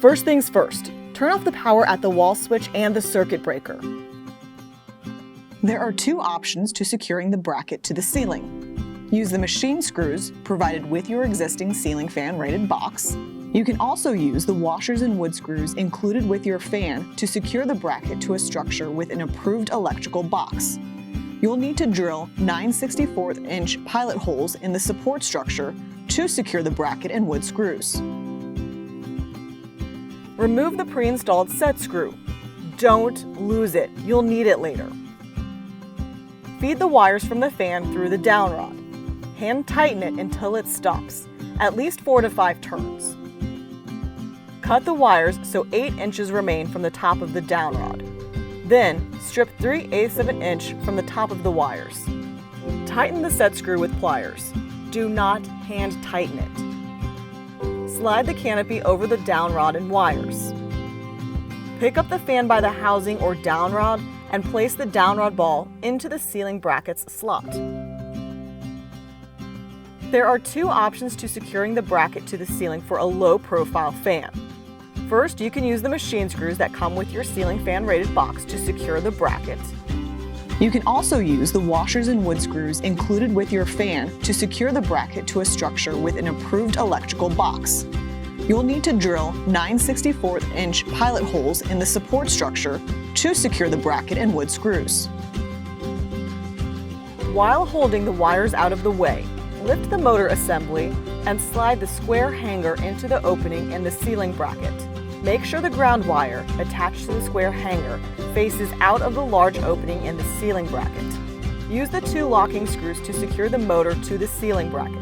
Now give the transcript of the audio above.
First things first, turn off the power at the wall switch and the circuit breaker. There are two options to securing the bracket to the ceiling. Use the machine screws provided with your existing ceiling fan rated box. You can also use the washers and wood screws included with your fan to secure the bracket to a structure with an approved electrical box. You'll need to drill 9/64" pilot holes in the support structure to secure the bracket and wood screws. Remove the pre-installed set screw. Don't lose it, you'll need it later. Feed the wires from the fan through the downrod. Hand tighten it until it stops, at least 4 to 5 turns. Cut the wires so 8 inches remain from the top of the downrod. Then, strip 3/8 of an inch from the top of the wires. Tighten the set screw with pliers. Do not hand tighten it. Slide the canopy over the downrod and wires. Pick up the fan by the housing or downrod and place the downrod ball into the ceiling bracket's slot. There are two options to securing the bracket to the ceiling for a low-profile fan. First, you can use the machine screws that come with your ceiling fan rated box to secure the bracket. You can also use the washers and wood screws included with your fan to secure the bracket to a structure with an approved electrical box. You'll need to drill 9/64" pilot holes in the support structure to secure the bracket and wood screws. While holding the wires out of the way, lift the motor assembly and slide the square hanger into the opening in the ceiling bracket. Make sure the ground wire attached to the square hanger faces out of the large opening in the ceiling bracket. Use the 2 locking screws to secure the motor to the ceiling bracket.